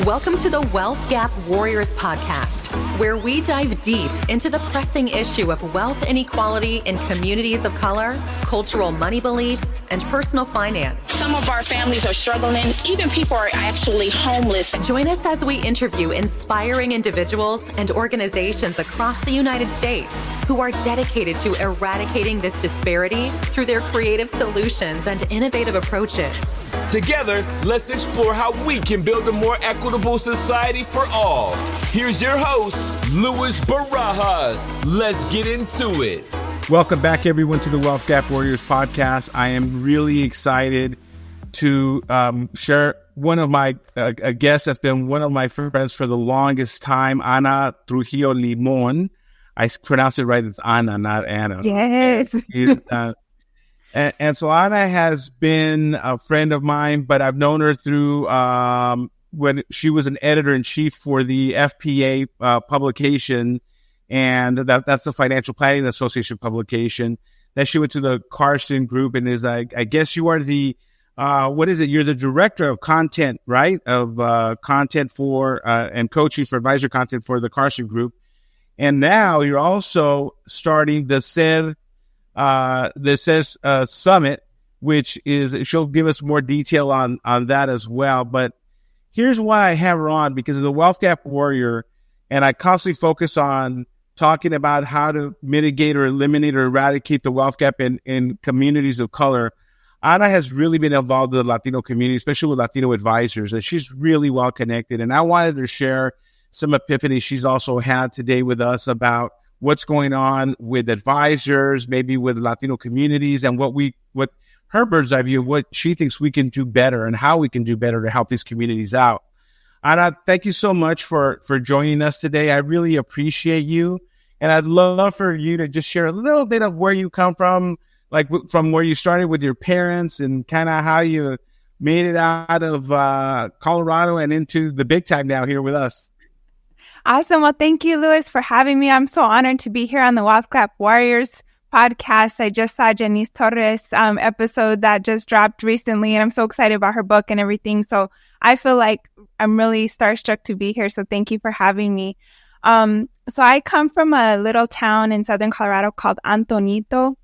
Welcome to the Wealth Gap Warriors podcast, where we dive deep into the pressing issue of wealth inequality in communities of color, cultural money beliefs, and personal finance. Some of our families are struggling. Even people are actually homeless. Join us as we interview inspiring individuals and organizations across the United States who are dedicated to eradicating this disparity through their creative solutions and innovative approaches. Together, let's explore how we can build a more equitable society for all. Here's your host, Luis Barajas. Let's get into it. Welcome back, everyone, to the Wealth Gap Warriors podcast. I am really excited to share one of my a guest that's been one of my friends for the longest time, Ana Trujillo Limón. I pronounce it right. It's Ana, not Anna. Yes. And so Ana has been a friend of mine, but I've known her through when she was an editor-in-chief for the FPA publication, and that's the Financial Planning Association publication. Then she went to the Carson Group and is, I guess you are the, what is it? You're the director of content, right? Of content for and coaching for advisor content for the Carson Group. And now you're also starting the Summit, which is, she'll give us more detail on that as well. But here's why I have her on, because of the Wealth Gap Warrior, and I constantly focus on talking about how to mitigate or eliminate or eradicate the wealth gap in communities of color. Ana has really been involved in the Latino community, especially with Latino advisors, and she's really well connected. And I wanted to share some epiphanies she's also had today with us about what's going on with advisors, maybe with Latino communities, and what her bird's eye view of what she thinks we can do better and how we can do better to help these communities out. Ana, thank you so much for joining us today. I really appreciate you. And I'd love for you to just share a little bit of where you come from, like from where you started with your parents and kind of how you made it out of Colorado and into the big time now here with us. Awesome. Well, thank you, Luis, for having me. I'm so honored to be here on the Wealth Gap Warriors podcast. I just saw Janice Torres' episode that just dropped recently, and I'm so excited about her book and everything. So I feel like I'm really starstruck to be here. So thank you for having me. So I come from a little town in southern Colorado called Antonito.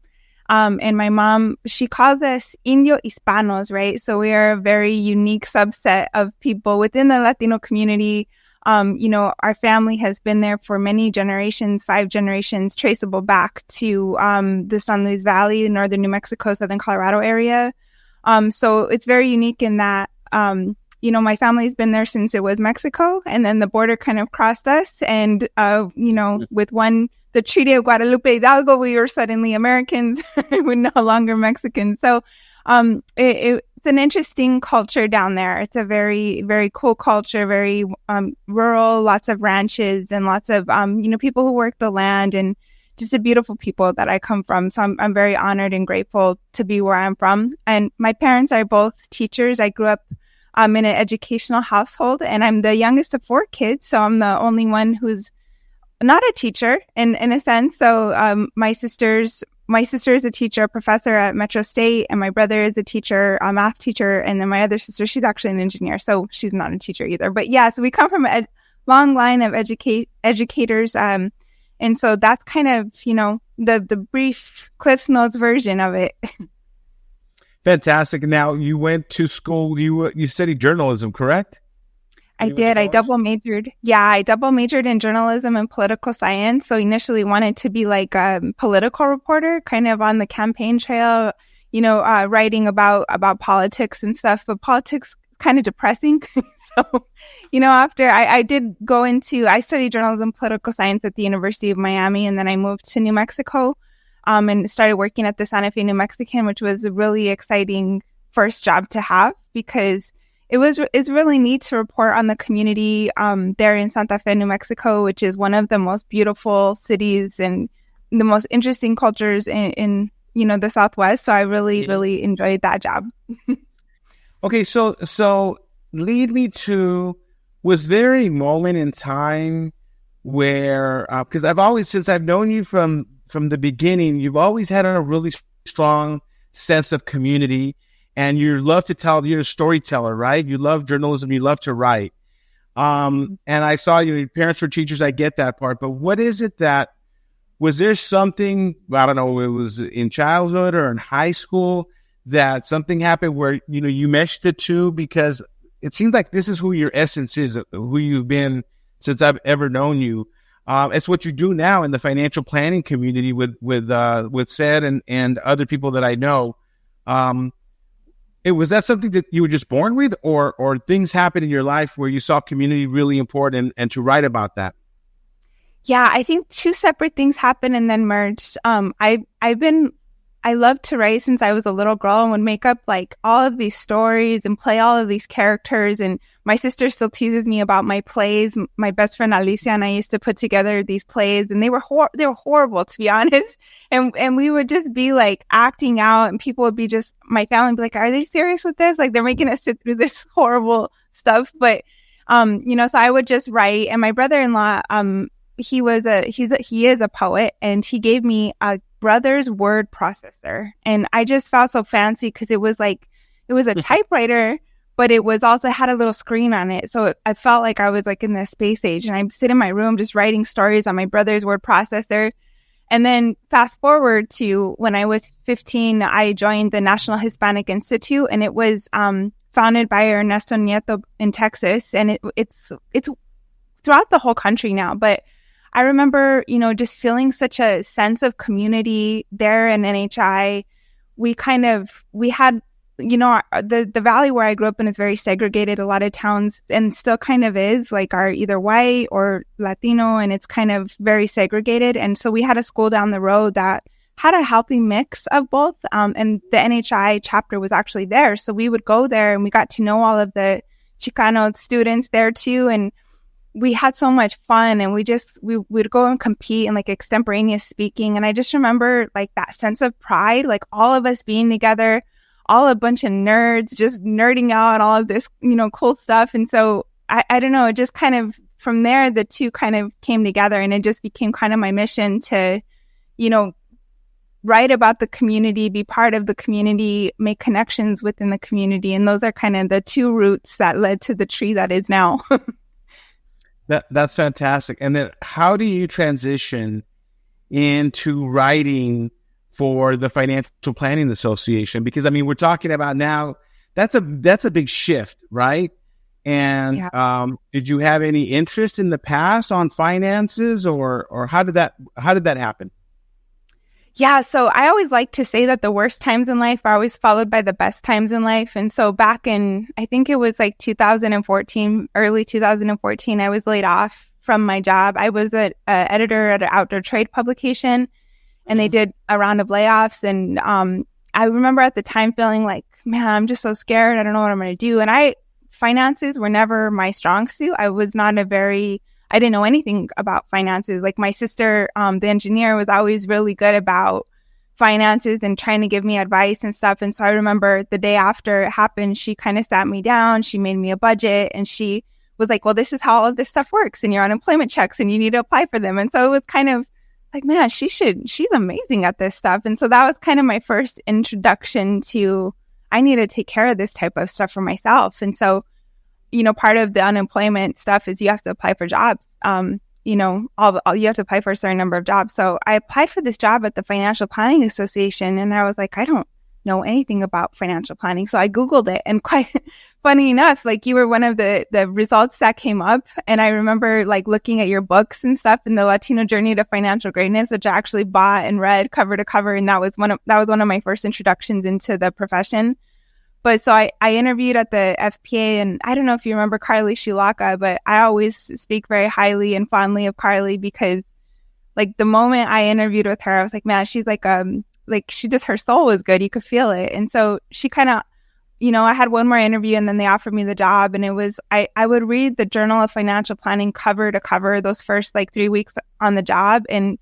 And my mom, she calls us Indio Hispanos, right? So we are a very unique subset of people within the Latino community. Our family has been there for many generations, 5 generations, traceable back to the San Luis Valley, northern New Mexico, southern Colorado area. So it's very unique in that, my family's been there since it was Mexico, and then the border kind of crossed us. And, with the Treaty of Guadalupe Hidalgo, we were suddenly Americans. We're no longer Mexicans. So it's an interesting culture down there. It's a very, very cool culture, very rural, lots of ranches and lots of, people who work the land, and just a beautiful people that I come from. So I'm very honored and grateful to be where I'm from. And my parents are both teachers. I grew up in an educational household, and I'm the youngest of 4 kids. So I'm the only one who's not a teacher in a sense. So my sister is a teacher, a professor at Metro State, and my brother is a teacher, a math teacher. And then my other sister, she's actually an engineer, so she's not a teacher either. But yeah, so we come from a long line of educators. And so that's kind of, the brief Cliff's Notes version of it. Fantastic. Now, you went to school, you studied journalism, correct? I did. I double majored. Yeah, I double majored in journalism and political science. So initially wanted to be like a political reporter, kind of on the campaign trail, writing about politics and stuff. But politics is kind of depressing. So, after I studied journalism and political science at the University of Miami, and then I moved to New Mexico and started working at the Santa Fe New Mexican, which was a really exciting first job to have, because it's really neat to report on the community there in Santa Fe, New Mexico, which is one of the most beautiful cities and the most interesting cultures in the Southwest. So I really, really enjoyed that job. Okay, so lead me to, was there a moment in time where, because since I've known you from the beginning, you've always had a really strong sense of community. And you love to tell, you're a storyteller, right? You love journalism, you love to write. And I saw your parents were teachers. I get that part, but what is it was there something, I don't know, it was in childhood or in high school that something happened where, you meshed the two? Because it seems like this is who your essence is, who you've been since I've ever known you. It's what you do now in the financial planning community with Sed and other people that I know. Was that something that you were just born with, or things happened in your life where you saw community really important and to write about that? Yeah, I think two separate things happened and then merged. I love to write since I was a little girl and would make up like all of these stories and play all of these characters. And my sister still teases me about my plays. My best friend Alicia and I used to put together these plays, and they were horrible, to be honest. And we would just be like acting out, and people would be my family would be like, "Are they serious with this? Like they're making us sit through this horrible stuff." But so I would just write. And my brother-in-law, he is a poet, and he gave me a brother's word processor, and I just felt so fancy because it was a typewriter, but it was also had a little screen on it, so I felt like I was like in the space age, and I'd sit in my room just writing stories on my brother's word processor. And then fast forward to when I was 15, I joined the National Hispanic Institute, and it was founded by Ernesto Nieto in Texas, and it's throughout the whole country now, but I remember, just feeling such a sense of community there in NHI. We had, the valley where I grew up in is very segregated. A lot of towns, and still kind of is, like, are either white or Latino, and it's kind of very segregated. And so we had a school down the road that had a healthy mix of both. And the NHI chapter was actually there. So we would go there, and we got to know all of the Chicano students there too. And we had so much fun, and we would go and compete in like extemporaneous speaking. And I just remember like that sense of pride, like all of us being together, all a bunch of nerds just nerding out all of this, cool stuff. And so I don't know, it just kind of from there, the two kind of came together, and it just became kind of my mission to, write about the community, be part of the community, make connections within the community. And those are kind of the two roots that led to the tree that is now. That's fantastic. And then how do you transition into writing for the Financial Planning Association? Because we're talking about now, that's a big shift, right? And yeah. Did you have any interest in the past on finances, or how did that happen? Yeah, so I always like to say that the worst times in life are always followed by the best times in life. And so back in, I think it was like 2014, early 2014, I was laid off from my job. I was an editor at an outdoor trade publication, and they did a round of layoffs. And I remember at the time feeling like, man, I'm just so scared. I don't know what I'm going to do. And finances were never my strong suit. I didn't know anything about finances. Like my sister, the engineer, was always really good about finances and trying to give me advice and stuff. And so I remember the day after it happened, she kind of sat me down, she made me a budget, and she was like, well, this is how all of this stuff works, and your unemployment checks, and you need to apply for them. And so it was kind of like, man, she's amazing at this stuff. And so that was kind of my first introduction to, I need to take care of this type of stuff for myself. And so, part of the unemployment stuff is you have to apply for jobs. You have to apply for a certain number of jobs. So I applied for this job at the Financial Planning Association, and I was like, I don't know anything about financial planning. So I Googled it, and quite funny enough, like you were one of the results that came up. And I remember like looking at your books and stuff in the Latino Journey to Financial Greatness, which I actually bought and read cover to cover. And that was one of my first introductions into the profession. But so I interviewed at the FPA, and I don't know if you remember Carly Shulaka, but I always speak very highly and fondly of Carly, because like the moment I interviewed with her, I was like, man, she's like her soul was good. You could feel it. And so she kind of, I had one more interview, and then they offered me the job. And it was, I would read the Journal of Financial Planning cover to cover those first like 3 weeks on the job. And,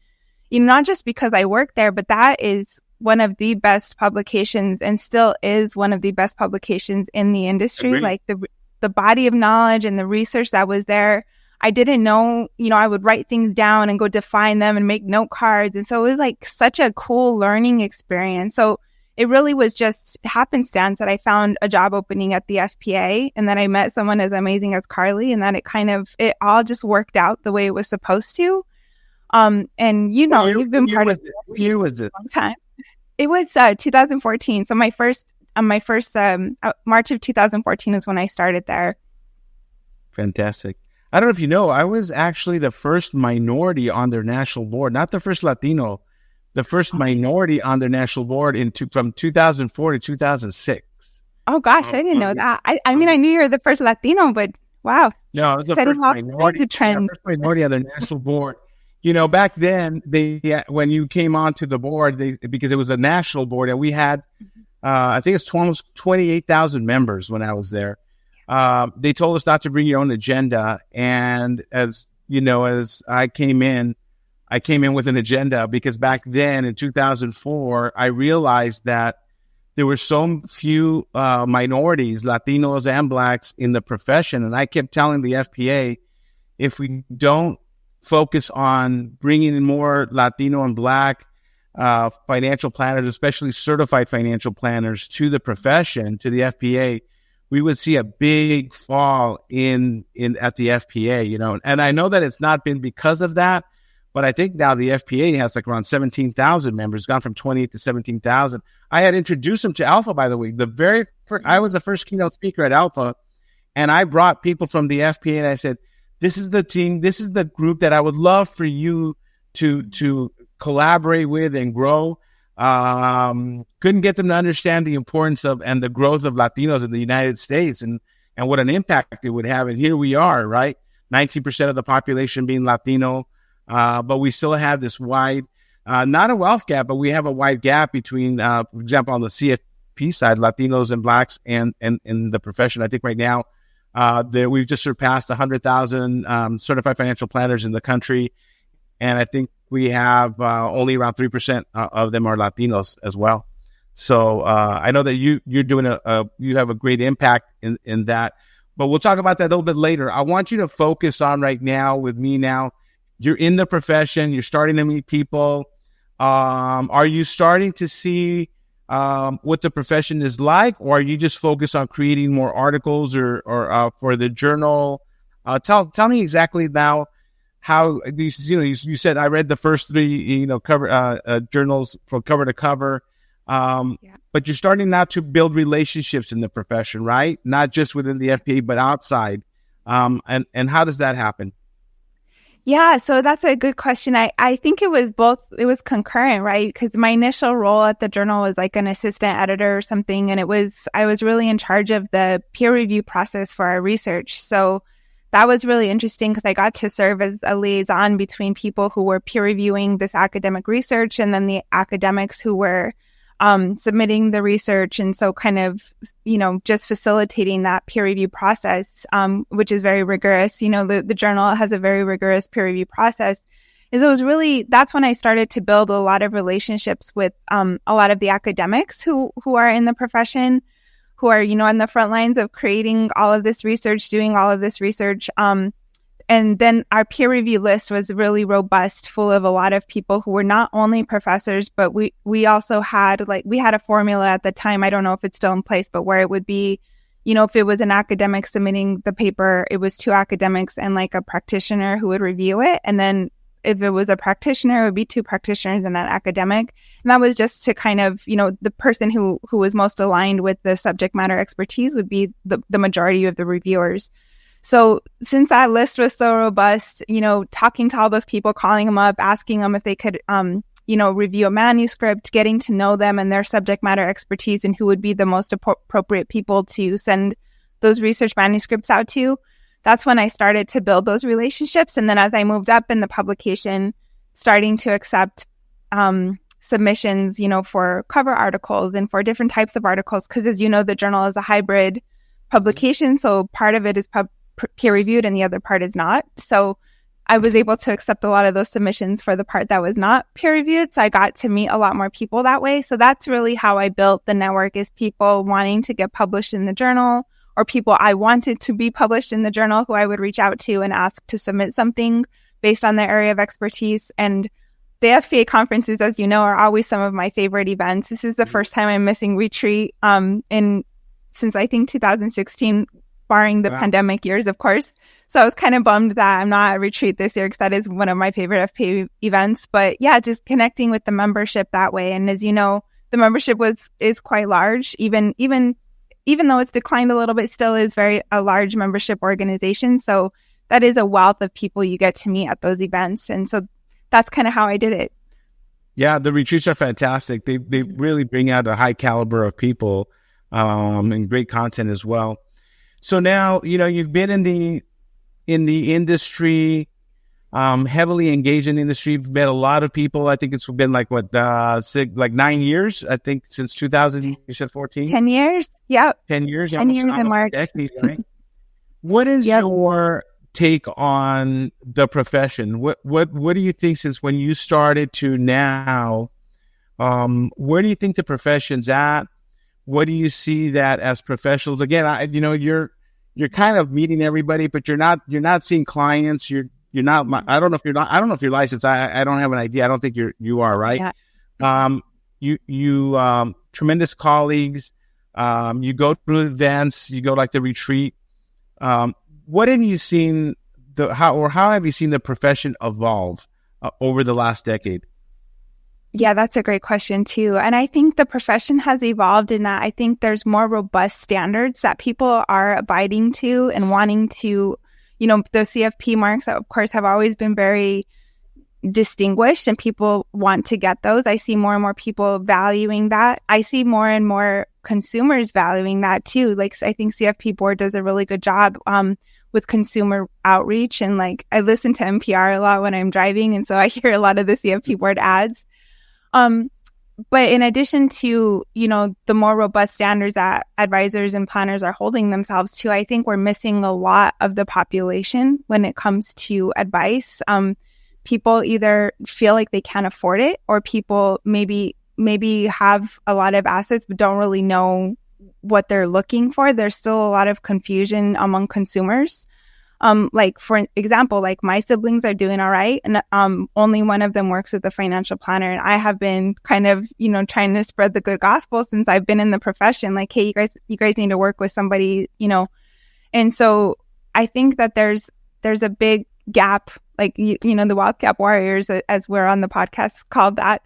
not just because I worked there, but that is one of the best publications, and still is one of the best publications in the industry. Like the body of knowledge and the research that was there, I didn't know, I would write things down and go define them and make note cards. And so it was like such a cool learning experience. So it really was just happenstance that I found a job opening at the FPA, and then I met someone as amazing as Carly, and then it all just worked out the way it was supposed to. And you've been part of it. What year was it? A long time. It was 2014. So my first March of 2014 is when I started there. Fantastic. I don't know if you know, I was actually the first minority on their national board, not the first Latino, the first minority on their national board from 2004 to 2006. Oh gosh, I didn't know that. I mean, I knew you were the first Latino, but wow. No, I was the first minority on their national board. Back then, when you came onto the board, because it was a national board, and we had, I think it's almost 28,000 members when I was there. They told us not to bring your own agenda, and as I came in with an agenda, because back then in 2004, I realized that there were so few minorities, Latinos and Blacks, in the profession, and I kept telling the FPA, if we don't focus on bringing in more Latino and Black financial planners, especially certified financial planners, to the profession, to the FPA, we would see a big fall at the FPA, and I know that it's not been because of that, but I think now the FPA has like around 17,000 members, gone from 28 to 17,000. I had introduced them to Alpha, by the way. I was the first keynote speaker at Alpha, and I brought people from the FPA, and I said, this is the team, this is the group that I would love for you to collaborate with and grow. Couldn't get them to understand the importance of and the growth of Latinos in the United States and what an impact it would have. And here we are, right? 19% of the population being Latino, but we still have this wide, not a wealth gap, but we have a wide gap between, for example, on the CFP side, Latinos and Blacks and in the profession. I think right now, we've just surpassed 100,000 certified financial planners in the country, and I think we have only around 3% of them are Latinos as well. So I know that you're doing you have a great impact in that, but we'll talk about that a little bit later. I want you to focus on right now with me now. You're in the profession. You're starting to meet people. Are you starting to see what the profession is like, or are you just focused on creating more articles or for the journal? Tell me exactly now how you said I read the first three cover journals from cover to cover, but you're starting now to build relationships in the profession, right? Not just within the FPA but outside. And how does that happen? Yeah, so that's a good question. I think it was both. It was concurrent, right? Because my initial role at the journal was like an assistant editor or something. And I was really in charge of the peer review process for our research. So that was really interesting because I got to serve as a liaison between people who were peer reviewing this academic research and then the academics who were submitting the research. And so kind of, just facilitating that peer review process, which is very rigorous. The journal has a very rigorous peer review process. And so that's when I started to build a lot of relationships with a lot of the academics who are in the profession, who are, on the front lines of creating all of this research, doing all of this research. And then our peer review list was really robust, full of a lot of people who were not only professors, but we also had we had a formula at the time. I don't know if it's still in place, but where it would be, if it was an academic submitting the paper, it was 2 academics and like a practitioner who would review it. And then if it was a practitioner, it would be 2 practitioners and an academic. And that was just to kind of, the person who was most aligned with the subject matter expertise would be the majority of the reviewers. So since that list was so robust, talking to all those people, calling them up, asking them if they could, review a manuscript, getting to know them and their subject matter expertise and who would be the most appropriate people to send those research manuscripts out to. That's when I started to build those relationships. And then as I moved up in the publication, starting to accept submissions, for cover articles and for different types of articles. Because as you know, the journal is a hybrid publication. So part of it is peer reviewed and the other part is not. So I was able to accept a lot of those submissions for the part that was not peer reviewed. So I got to meet a lot more people that way. So that's really how I built the network, is people wanting to get published in the journal, or people I wanted to be published in the journal who I would reach out to and ask to submit something based on their area of expertise. And the FPA conferences, as you know, are always some of my favorite events. This is the first time I'm missing retreat since I think 2016, barring the pandemic years, of course. So I was kind of bummed that I'm not at retreat this year because that is one of my favorite FPA events. But yeah, just connecting with the membership that way. And as you know, the membership is quite large, even though it's declined a little bit, still is a large membership organization. So that is a wealth of people you get to meet at those events. And so that's kind of how I did it. Yeah, the retreats are fantastic. They really bring out a high caliber of people and great content as well. So now, you've been in the industry, heavily engaged in the industry. You've met a lot of people. I think it's been like 9 years, I think, since 2000, you said 14? 10 years. Yep. 10 years. 10 years in March. Decade, right? What is your take on the profession? What do you think since when you started to now? Where do you think the profession's at? What do you see that as professionals? Again, you're kind of meeting everybody, but you're not seeing clients. You're not. I don't know if you're licensed. I don't have an idea. I don't think you are, right? Yeah. You tremendous colleagues. You go through events. You go like the retreat. What have you seen? How have you seen the profession evolve over the last decade? Yeah, that's a great question too. And I think the profession has evolved in that I think there's more robust standards that people are abiding to and wanting to, the CFP marks that of course have always been very distinguished and people want to get those. I see more and more people valuing that. I see more and more consumers valuing that too. Like I think CFP board does a really good job with consumer outreach. And like I listen to NPR a lot when I'm driving. And so I hear a lot of the CFP board ads. But in addition to, the more robust standards that advisors and planners are holding themselves to, I think we're missing a lot of the population when it comes to advice. People either feel like they can't afford it, or people maybe have a lot of assets but don't really know what they're looking for. There's still a lot of confusion among consumers. Like for example, like my siblings are doing all right. And only one of them works with a financial planner. And I have been kind of, trying to spread the good gospel since I've been in the profession. Like, hey, you guys need to work with somebody, And so I think that there's a big gap, like, the Wealth Gap Warriors, as we're on the podcast called that.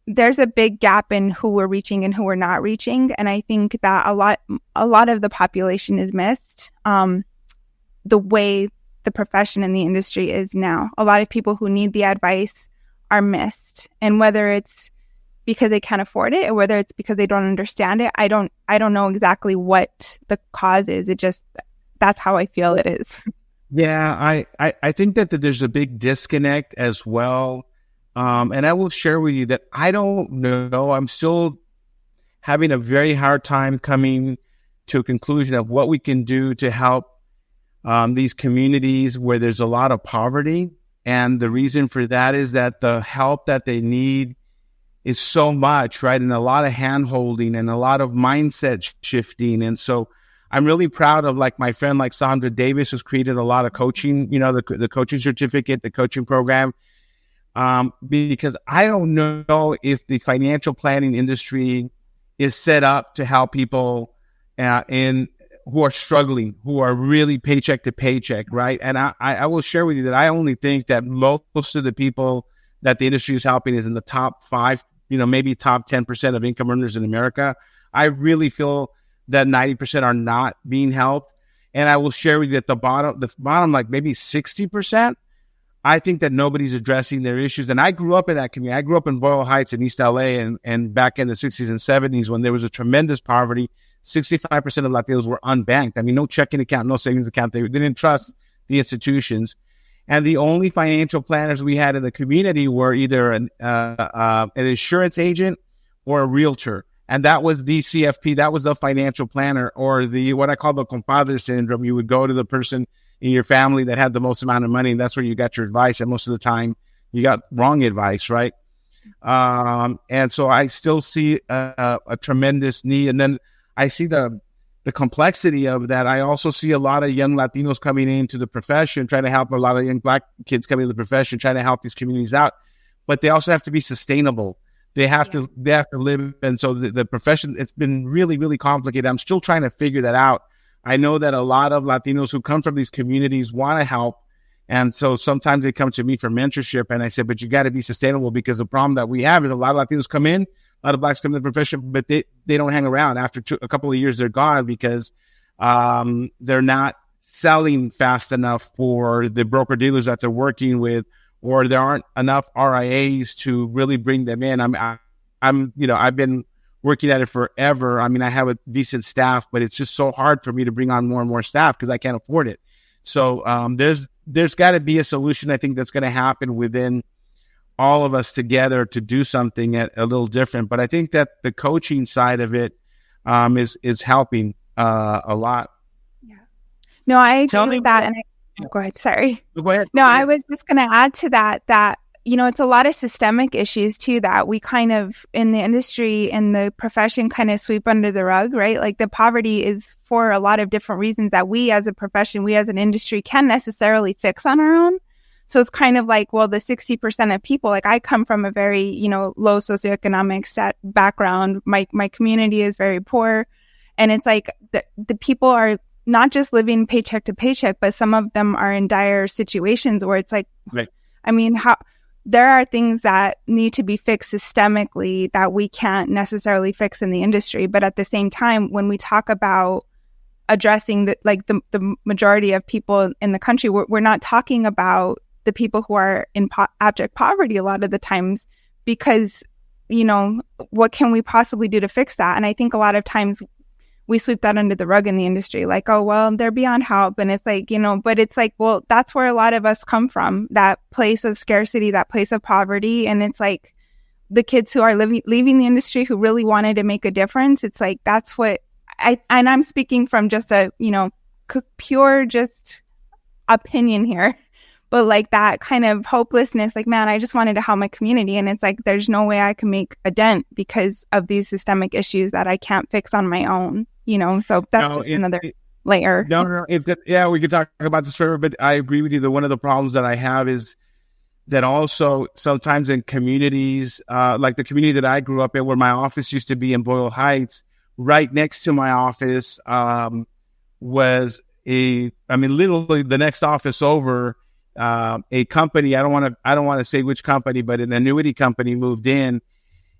There's a big gap in who we're reaching and who we're not reaching. And I think that a lot of the population is missed. The way the profession and the industry is now. A lot of people who need the advice are missed. And whether it's because they can't afford it or whether it's because they don't understand it, I don't know exactly what the cause is. That's how I feel it is. Yeah, I think that there's a big disconnect as well. And I will share with you that I don't know. I'm still having a very hard time coming to a conclusion of what we can do to help these communities where there's a lot of poverty. And the reason for that is that the help that they need is so much, right? And a lot of hand-holding and a lot of mindset shifting. And so I'm really proud of like my friend, like Sandra Davis, who's created a lot of coaching, the coaching certificate, the coaching program. Because I don't know if the financial planning industry is set up to help people who are struggling, who are really paycheck to paycheck, right? And I will share with you that I only think that most of the people that the industry is helping is in the top 5, maybe top 10% of income earners in America. I really feel that 90% are not being helped. And I will share with you that the bottom, like maybe 60%, I think that nobody's addressing their issues. And I grew up in that community. I grew up in Boyle Heights in East LA, and back in the 60s and 70s when there was a tremendous poverty, 65% of Latinos were unbanked. I mean, no checking account, no savings account. They didn't trust the institutions. And the only financial planners we had in the community were either an insurance agent or a realtor. And that was the CFP. That was the financial planner, or what I call the compadre syndrome. You would go to the person in your family that had the most amount of money, and that's where you got your advice. And most of the time you got wrong advice, right? And so I still see a tremendous need. And then I see the complexity of that. I also see a lot of young Latinos coming into the profession, trying to help a lot of young Black kids coming into the profession, trying to help these communities out. but they also have to be sustainable. They have to live. And so the profession, it's been really, really complicated. I'm still trying to figure that out. I know that a lot of Latinos who come from these communities want to help. And so sometimes they come to me for mentorship, and I said, but you got to be sustainable, because the problem that we have is a lot of Latinos come in, a lot of Blacks come in the profession, but they don't hang around. After a couple of years, they're gone because they're not selling fast enough for the broker dealers that they're working with, or there aren't enough RIAs to really bring them in. I've been working at it forever. I mean, I have a decent staff, but it's just so hard for me to bring on more and more staff because I can't afford it. So there's got to be a solution, I think, that's going to happen within all of us together to do something a little different. But I think that the coaching side of it is helping a lot. Yeah. No, I agree with that. Go ahead. Sorry. Go ahead. No, I was just going to add to that, it's a lot of systemic issues too that we kind of in the industry and the profession kind of sweep under the rug, right? Like the poverty is for a lot of different reasons that we as a profession, we as an industry can't necessarily fix on our own. So it's kind of like, well, the 60% of people, like I come from a very, low socioeconomic background. My community is very poor. And it's like the people are not just living paycheck to paycheck, but some of them are in dire situations where it's like, right. I mean, there are things that need to be fixed systemically that we can't necessarily fix in the industry. But at the same time, when we talk about addressing the majority of people in the country, we're not talking about the people who are in abject poverty a lot of the times, because, what can we possibly do to fix that? And I think a lot of times we sweep that under the rug in the industry, like, oh, well, they're beyond help. And it's like, but it's like, well, that's where a lot of us come from, that place of scarcity, that place of poverty. And it's like the kids who are leaving the industry who really wanted to make a difference. It's like, that's what and I'm speaking from just a, pure just opinion here, but like that kind of hopelessness, like, man, I just wanted to help my community. And it's like, there's no way I can make a dent because of these systemic issues that I can't fix on my own. So that's another layer. We could talk about this forever, but I agree with you that one of the problems that I have is that also sometimes in communities, like the community that I grew up in, where my office used to be in Boyle Heights, right next to my office was literally the next office over, a company. I don't want to say which company, but an annuity company moved in,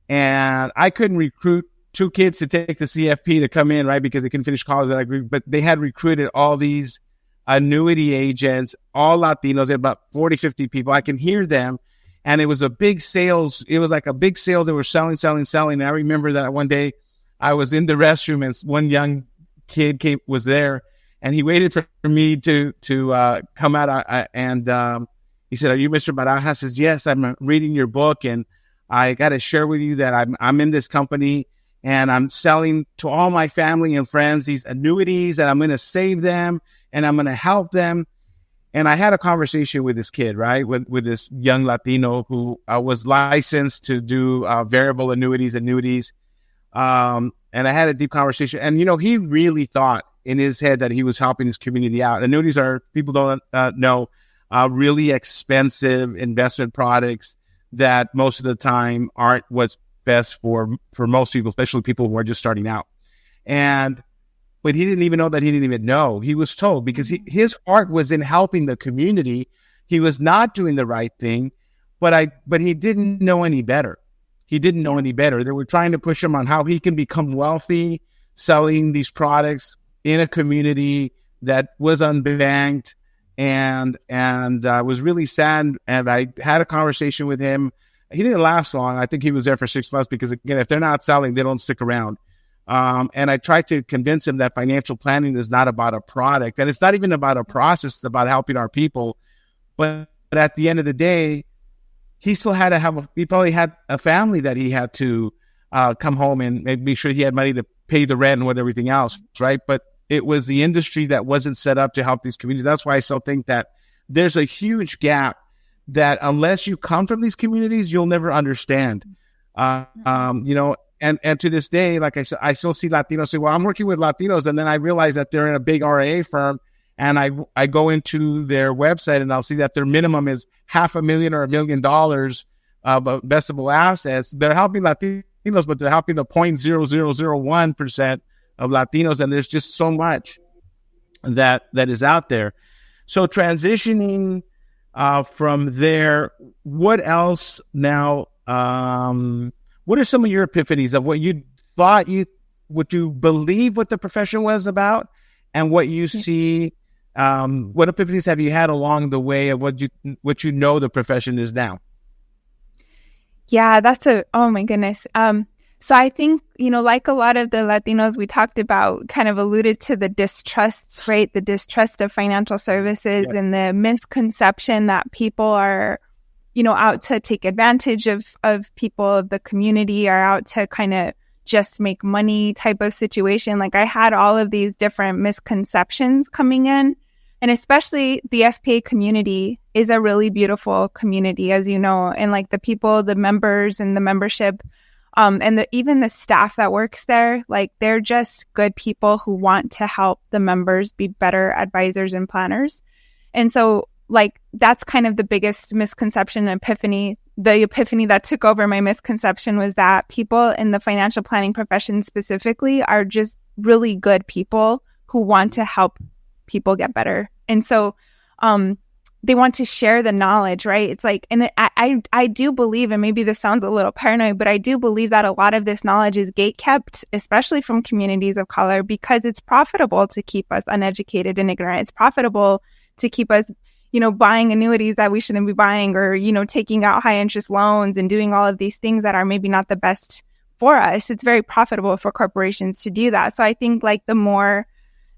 and I couldn't recruit 2 kids to take the CFP to come in, right? Because they couldn't finish college. But they had recruited all these annuity agents, all Latinos. They had about 40, 50 people. I can hear them. And it was a big sales. It was like a big sales. They were selling. And I remember that one day I was in the restroom and one young kid was there, and he waited for me to come out. And he said, "Are you Mr. Barajas?" I says, "Yes, I'm reading your book, and I got to share with you that I'm in this company, and I'm selling to all my family and friends these annuities, and I'm going to save them, and I'm going to help them." And I had a conversation with this kid, right, with this young Latino who was licensed to do variable annuities. And I had a deep conversation. And, he really thought in his head that he was helping his community out. Annuities are, people don't know, really expensive investment products that most of the time aren't what's best for most people, especially people who are just starting out. But he didn't even know that he didn't even know. He was told, because his heart was in helping the community. He was not doing the right thing, but he didn't know any better. They were trying to push him on how he can become wealthy selling these products in a community that was unbanked, and was really sad. And I had a conversation with him. He didn't last long. I think he was there for 6 months because, again, if they're not selling, they don't stick around. And I tried to convince him that financial planning is not about a product, and it's not even about a process. It's about helping our people. But at the end of the day, he still had to he probably had a family that he had to come home and make sure he had money to pay the rent and everything else, right? But it was the industry that wasn't set up to help these communities. That's why I still think that there's a huge gap that unless you come from these communities, you'll never understand. And to this day, like I said, I still see Latinos say, well, I'm working with Latinos. And then I realize that they're in a big RIA firm, and I go into their website and I'll see that their minimum is $500,000 or $1 million investable assets. They're helping Latinos, but they're helping the 0.0001% of Latinos. And there's just so much that is out there. So transitioning from there, what else now? What are some of your epiphanies of what you thought what you believe what the profession was about, and what you see? What epiphanies have you had along the way of what you know the profession is now? Yeah, oh my goodness. So I think, like a lot of the Latinos we talked about, kind of alluded to the distrust, right? The distrust of financial services and the misconception that people are, out to take advantage of people of the community, are out to kind of just make money type of situation. Like I had all of these different misconceptions coming in. And especially the FPA community is a really beautiful community, as you know, and like the people, the members and the membership, and even the staff that works there, like they're just good people who want to help the members be better advisors and planners. And so like that's kind of the biggest misconception and epiphany. The epiphany that took over my misconception was that people in the financial planning profession specifically are just really good people who want to help people get better. And so they want to share the knowledge, right? It's like, and I do believe, and maybe this sounds a little paranoid, but I do believe that a lot of this knowledge is gatekept, especially from communities of color, because it's profitable to keep us uneducated and ignorant. It's profitable to keep us, buying annuities that we shouldn't be buying, or, taking out high interest loans and doing all of these things that are maybe not the best for us. It's very profitable for corporations to do that. So I think like the more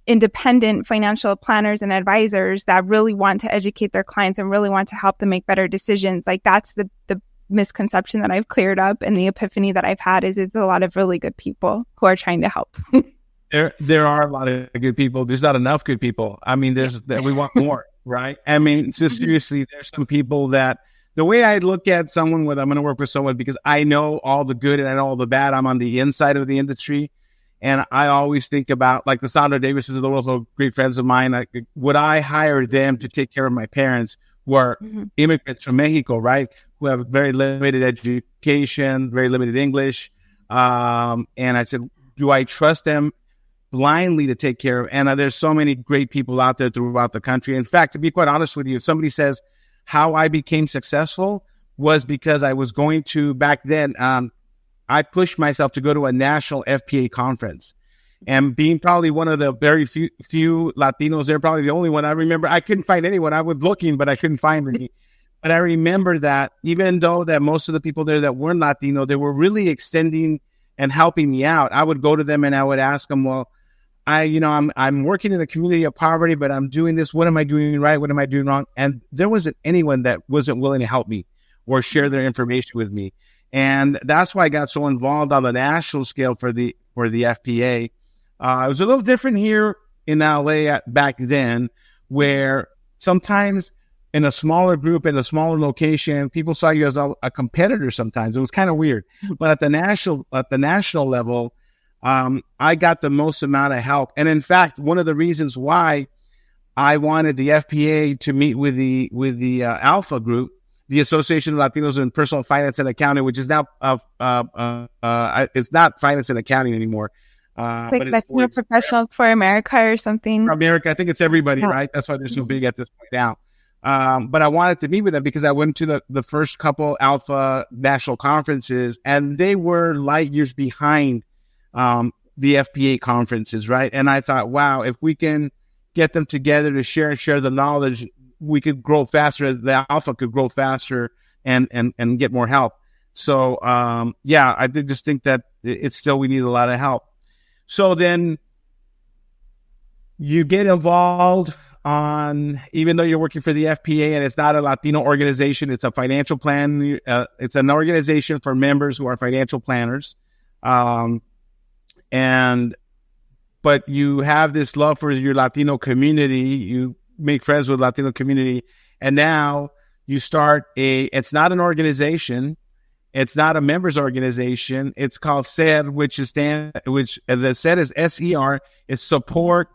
independent financial planners and advisors that really want to educate their clients and really want to help them make better decisions, like that's the misconception that I've cleared up, and the epiphany that I've had is it's a lot of really good people who are trying to help. There are a lot of good people. There's not enough good people. I mean, we want more, right? I mean, so seriously, there's some people that the way I look at someone I'm going to work with someone because I know all the good and I know all the bad. I'm on the inside of the industry. And I always think about like the Sandra Davises of the world, who are great friends of mine. Like, would I hire them to take care of my parents who are immigrants from Mexico, right? Who have very limited education, very limited English. And I said, do I trust them blindly to take care of? And there's so many great people out there throughout the country. In fact, to be quite honest with you, if somebody says how I became successful was because I was going to back then, I pushed myself to go to a national FPA conference, and being probably one of the very few Latinos there, probably the only one. I remember I couldn't find anyone. I was looking, but I couldn't find any. But I remember that even though that most of the people there that weren't Latino, they were really extending and helping me out. I would go to them and I would ask them, well, I'm working in a community of poverty, but I'm doing this. What am I doing right? What am I doing wrong? And there wasn't anyone that wasn't willing to help me or share their information with me. And that's why I got so involved on the national scale for the FPA. It was a little different here in LA back then, where sometimes in a smaller group, in a smaller location, people saw you as a competitor sometimes. It was kind of weird. But at the national level, I got the most amount of help. And in fact, one of the reasons why I wanted the FPA to meet with the Alpha Group, the Association of Latinos in Personal Finance and Accounting, which is now it's not finance and accounting anymore. It's like Latino Professionals for America or something. For America, I think it's everybody, right? That's why they're so big at this point now. But I wanted to meet with them because I went to the first couple Alpha national conferences, and they were light years behind the FPA conferences, right? And I thought, wow, if we can get them together to share the knowledge, we could grow faster. The Alpha could grow faster and get more help. So, I did just think that we need a lot of help. So then you get involved even though you're working for the FPA and it's not a Latino organization, it's a financial plan. It's an organization for members who are financial planners. But you have this love for your Latino community. You make friends with Latino community, and now you start it's not an organization, it's not a members organization, it's called SER, which the SER is SER, it's support,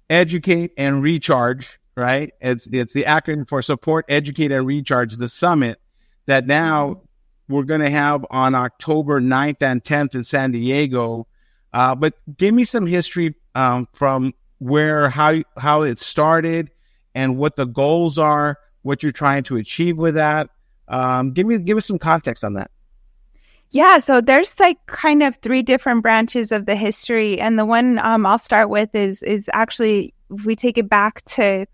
educate, and recharge, right? It's the acronym for support, educate, and recharge, the summit that now we're going to have on October 9th and 10th in San Diego. But give me some history from how it started and what the goals are, what you're trying to achieve with that. Give us some context on that. Yeah, so there's like kind of three different branches of the history. And the one I'll start with is actually, if we take it back to,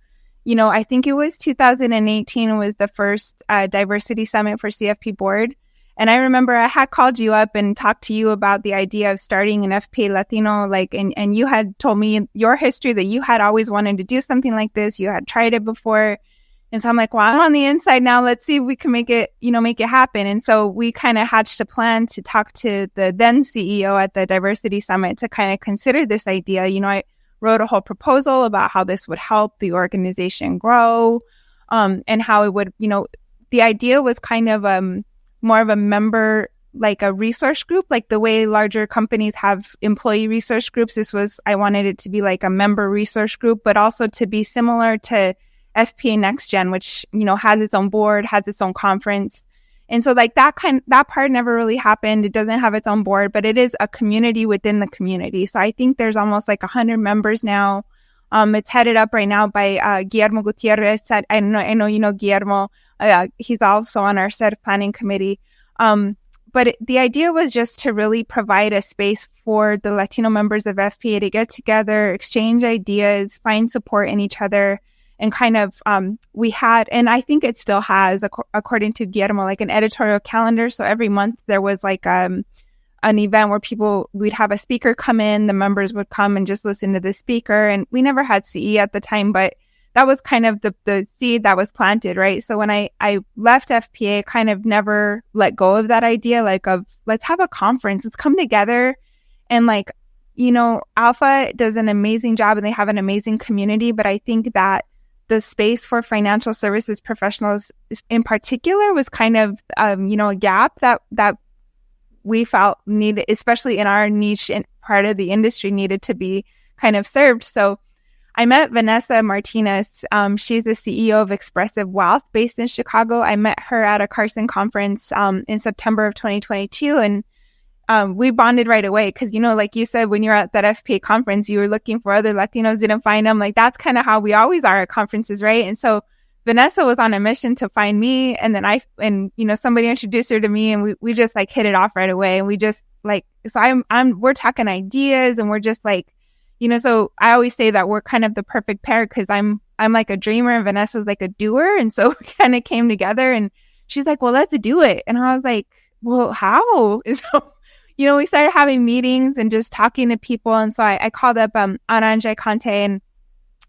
I think it was 2018 was the first diversity summit for CFP board. And I remember I had called you up and talked to you about the idea of starting an FPA Latino, and you had told me your history that you had always wanted to do something like this. You had tried it before. And so I'm like, well, I'm on the inside now. Let's see if we can make it happen. And so we kind of hatched a plan to talk to the then CEO at the Diversity Summit to kind of consider this idea. I wrote a whole proposal about how this would help the organization grow, and how it would, the idea was kind of more of a member, like a resource group, like the way larger companies have employee resource groups. I wanted it to be like a member resource group, but also to be similar to FPA Next Gen, which, has its own board, has its own conference. And so like that part never really happened. It doesn't have its own board, but it is a community within the community. So I think there's almost like 100 members now. It's headed up right now by Guillermo Gutierrez. I know you know Guillermo. He's also on our set planning committee. But the idea was just to really provide a space for the Latino members of FPA to get together, exchange ideas, find support in each other. And kind of, we had, and I think it still has, according to Guillermo, like an editorial calendar. So every month there was like an event where we'd have a speaker come in, the members would come and just listen to the speaker. And we never had CE at the time, but that was kind of the seed that was planted, right? So when I left FPA, kind of never let go of that idea, like of let's have a conference, let's come together. And like, Alpha does an amazing job and they have an amazing community, but I think that the space for financial services professionals in particular was kind of, a gap that we felt needed, especially in our niche and part of the industry, needed to be kind of served. So I met Vanessa Martinez. She's the CEO of Expressive Wealth based in Chicago. I met her at a Carson conference in September of 2022. And we bonded right away because, like you said, when you're at that FPA conference, you were looking for other Latinos, didn't find them. Like, that's kind of how we always are at conferences, right? And so Vanessa was on a mission to find me. And then somebody introduced her to me and we just like hit it off right away. And we just like, so we're talking ideas and we're just like, so I always say that we're kind of the perfect pair because I'm like a dreamer and Vanessa's like a doer. And so we kind of came together and she's like, well, let's do it. And I was like, well, how? And so we started having meetings and just talking to people. And so I called up Ana Conte and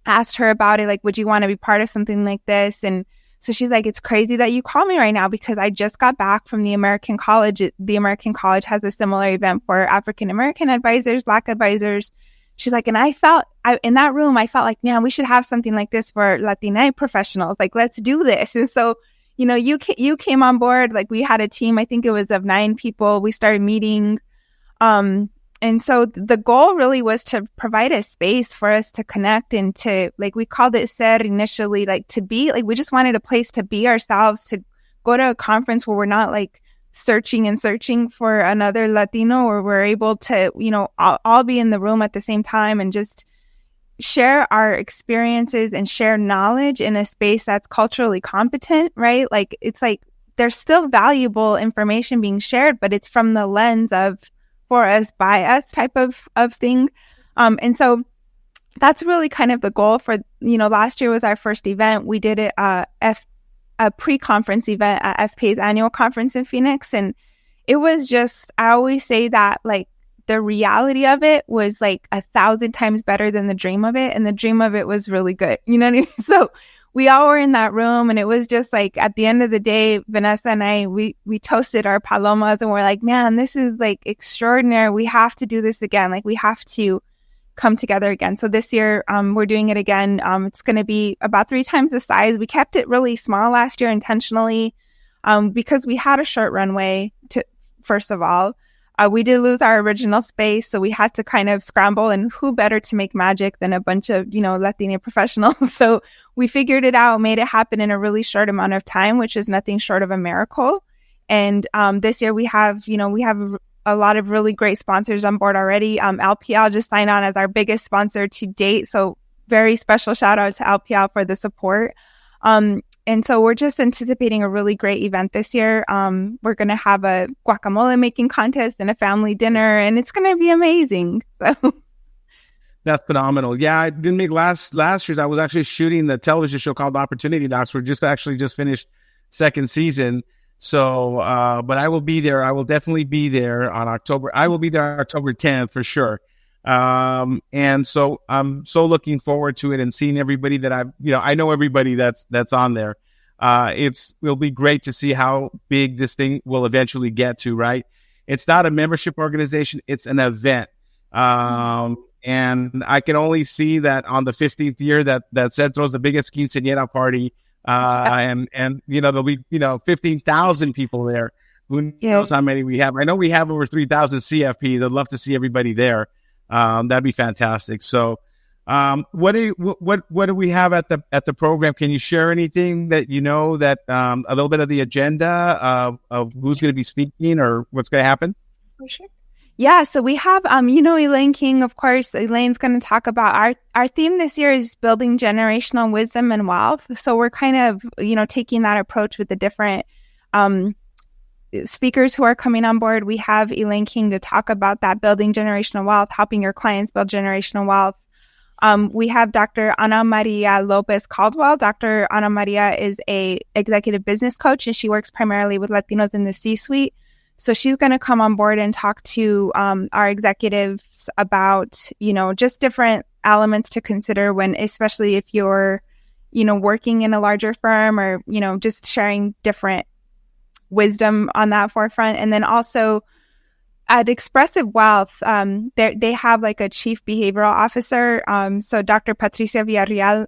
asked her about it. Like, would you want to be part of something like this? And so she's like, it's crazy that you call me right now because I just got back from the American College. The American College has a similar event for African-American advisors, Black advisors. She's like, and in that room, I felt like, man, we should have something like this for Latina professionals. Like, let's do this. And so you came on board, like we had a team, I think it was of 9 people. We started meeting. And so the goal really was to provide a space for us to connect and to, like, we called it SER initially, like to be, like, we just wanted a place to be ourselves, to go to a conference where we're not like searching for another Latino, or we're able to, all be in the room at the same time and just share our experiences and share knowledge in a space that's culturally competent, right? Like, it's like there's still valuable information being shared, but it's from the lens of for us, by us type of thing. And so that's really kind of the goal for, last year was our first event. We did a pre-conference event at FPA's annual conference in Phoenix. And it was just, I always say that like the reality of it was like 1,000 times better than the dream of it. And the dream of it was really good. You know what I mean? So we all were in that room and it was just like, at the end of the day, Vanessa and I, we toasted our palomas and we're like, man, this is like extraordinary. We have to do this again. Like, we have to come together again. So this year, we're doing it again. It's going to be about 3 times the size. We kept it really small last year intentionally, because we had a short runway first of all. We did lose our original space, so we had to kind of scramble, and who better to make magic than a bunch of, Latina professionals. So we figured it out, made it happen in a really short amount of time, which is nothing short of a miracle. And this year we have a lot of really great sponsors on board already. LPL just signed on as our biggest sponsor to date. So very special shout out to LPL for the support. And so we're just anticipating a really great event this year. We're going to have a guacamole making contest and a family dinner, and it's going to be amazing. So that's phenomenal. Yeah, I didn't make last year's. I was actually shooting the television show called Opportunity Knocks. We're just finished second season. So, but I will be there. I will definitely be there on October. I will be there October 10th for sure. And so I'm so looking forward to it and seeing everybody that I know everybody that's on there. It'll be great to see how big this thing will eventually get to, right? It's not a membership organization. It's an event. And I can only see that on the 15th year that Seth throws the biggest quinceañera party. And there'll be, 15,000 people there. Who knows how many we have? I know we have over 3,000 CFPs. I'd love to see everybody there. That'd be fantastic. So, what do we have at the program? Can you share anything that that a little bit of the agenda of who's going to be speaking or what's going to happen? For sure. Yeah, so we have, Elaine King, of course. Elaine's going to talk about our theme this year is building generational wisdom and wealth. So we're kind of, taking that approach with the different speakers who are coming on board. We have Elaine King to talk about that, building generational wealth, helping your clients build generational wealth. We have Dr. Ana Maria Lopez Caldwell. Dr. Ana Maria is a executive business coach, and she works primarily with Latinos in the C-suite. So she's going to come on board and talk to our executives about, just different elements to consider when, especially if you're, working in a larger firm or, just sharing different wisdom on that forefront. And then also at Expressive Wealth, they have like a chief behavioral officer. So Dr. Patricia Villarreal,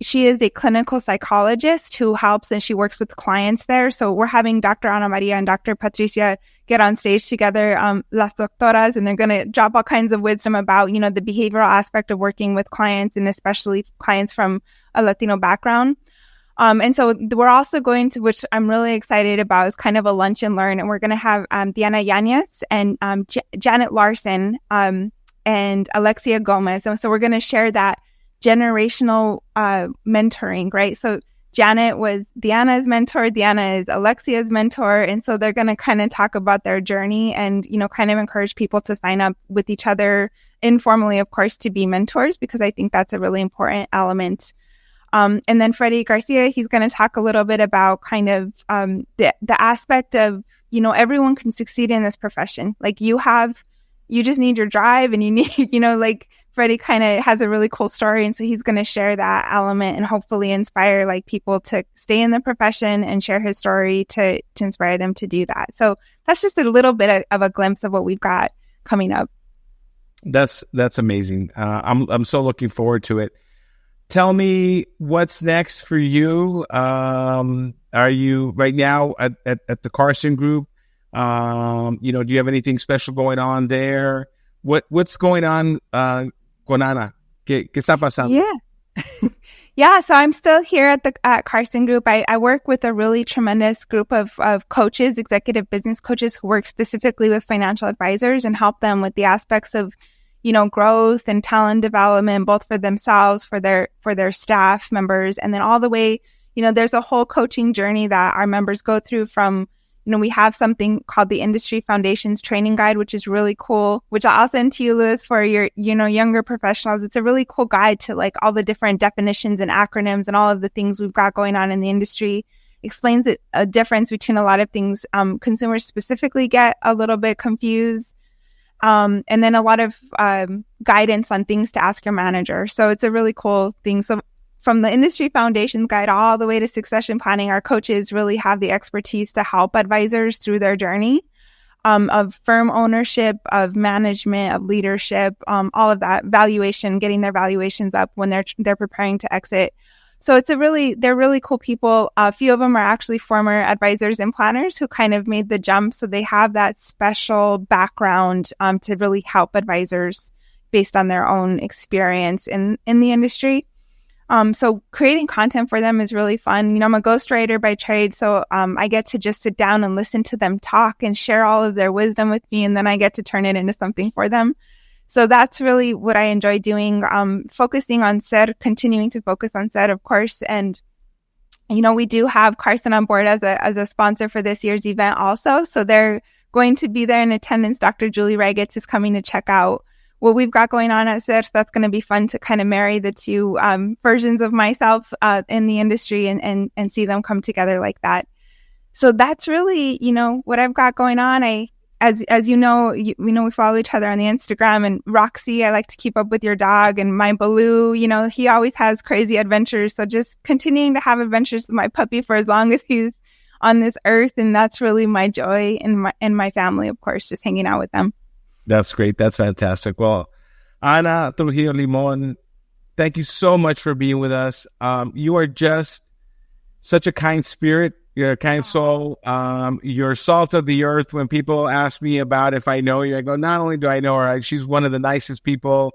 she is a clinical psychologist who helps and she works with clients there. So we're having Dr. Ana Maria and Dr. Patricia get on stage together, las doctoras, and they're going to drop all kinds of wisdom about, the behavioral aspect of working with clients and especially clients from a Latino background. And so we're also going to, which I'm really excited about, is kind of a lunch and learn. And we're going to have Diana Yanez and Janet Larson and Alexia Gomez. And so we're going to share that generational mentoring, right? So Janet was Diana's mentor, Diana is Alexia's mentor, and so they're going to kind of talk about their journey and, kind of encourage people to sign up with each other informally, of course, to be mentors, because I think that's a really important element. And then Freddie Garcia, he's going to talk a little bit about kind of the aspect of, everyone can succeed in this profession. Like you just need your drive and you need, Freddie kind of has a really cool story. And so he's going to share that element and hopefully inspire people to stay in the profession and share his story to inspire them to do that. So that's just a little bit of a glimpse of what we've got coming up. That's amazing. I'm so looking forward to it. Tell me what's next for you. Are you right now at the Carson Group? Do you have anything special going on there? What's going on con Ana? ¿Qué está pasando? Yeah. Yeah, so I'm still here at Carson Group. I work with a really tremendous group of coaches, executive business coaches who work specifically with financial advisors and help them with the aspects of, growth and talent development, both for themselves, for their staff members, and then all the way, there's a whole coaching journey that our members go through from, we have something called the Industry Foundations Training Guide, which is really cool, which I'll send to you, Louis, for your, younger professionals. It's a really cool guide to all the different definitions and acronyms and all of the things we've got going on in the industry. Explains a difference between a lot of things consumers specifically get a little bit confused. And then a lot of guidance on things to ask your manager. So it's a really cool thing. So from the Industry Foundations Guide all the way to succession planning, our coaches really have the expertise to help advisors through their journey of firm ownership, of management, of leadership, all of that, valuation, getting their valuations up when they're preparing to exit. So they're really cool people. A few of them are actually former advisors and planners who kind of made the jump. So they have that special background to really help advisors based on their own experience in the industry. So creating content for them is really fun. You know, I'm a ghostwriter by trade, so I get to just sit down and listen to them talk and share all of their wisdom with me, and then I get to turn it into something for them. So that's really what I enjoy doing, focusing on continuing to focus on SED, of course. And, you know, we do have Carson on board as a sponsor for this year's event also. So they're going to be there in attendance. Dr. Julie Regetz is coming to check out what we've got going on at SED. So that's going to be fun to kind of marry the two versions of myself in the industry and see them come together like that. So that's really, you know, what I've got going on. As you know, we follow each other on the Instagram, and Roxy, I like to keep up with your dog, and my Baloo, you know, he always has crazy adventures. So just continuing to have adventures with my puppy for as long as he's on this earth. And that's really my joy, and my family, of course, just hanging out with them. That's great. That's fantastic. Well, Ana Trujillo Limón, thank you so much for being with us. You are just such a kind spirit. You're a kind soul. You're salt of the earth. When people ask me about if I know you, I go, not only do I know her, she's one of the nicest people,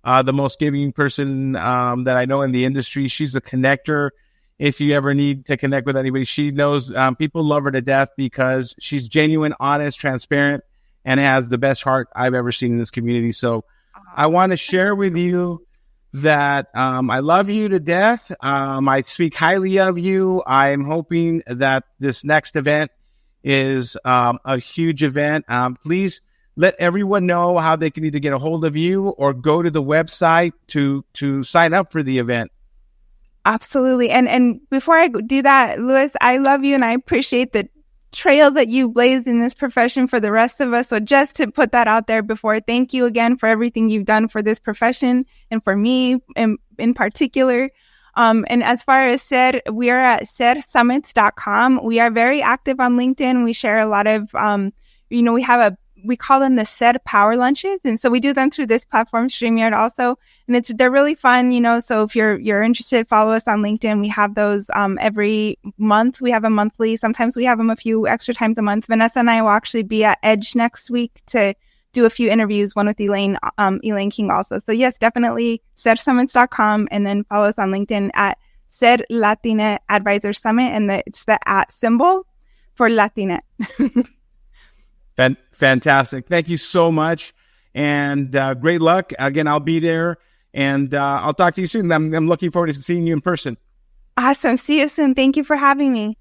the most giving person that I know in the industry. She's a connector. If you ever need to connect with anybody, she knows people love her to death because she's genuine, honest, transparent, and has the best heart I've ever seen in this community. So I want to share with you that I love you to death. I speak highly of you. I'm hoping that this next event is a huge event. Please let everyone know how they can either get a hold of you or go to the website to sign up for the event. Absolutely. And before I do that, Luis, I love you and I appreciate the trails that you've blazed in this profession for the rest of us. So just to put that out there before, thank you again for everything you've done for this profession and for me in particular. And as far as SED, we are at sedsummits.com. We are very active on LinkedIn. We share a lot of, we call them the SED Power Lunches. And so we do them through this platform, StreamYard also. And they're really fun, you know, so if you're interested, follow us on LinkedIn. We have those every month. We have a monthly. Sometimes we have them a few extra times a month. Vanessa and I will actually be at Edge next week to do a few interviews, one with Elaine King also. So yes, definitely sedsummits.com, and then follow us on LinkedIn at SED Latina Advisor Summit, and it's the @ symbol for Latina. Fantastic. Thank you so much. And great luck. Again, I'll be there, and I'll talk to you soon. I'm looking forward to seeing you in person. Awesome. See you soon. Thank you for having me.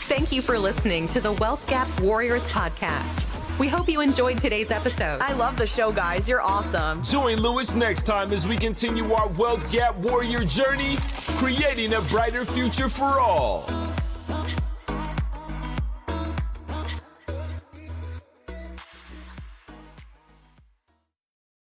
Thank you for listening to the Wealth Gap Warriors podcast. We hope you enjoyed today's episode. I love the show, guys. You're awesome. Join Lewis next time as we continue our Wealth Gap Warrior journey, creating a brighter future for all.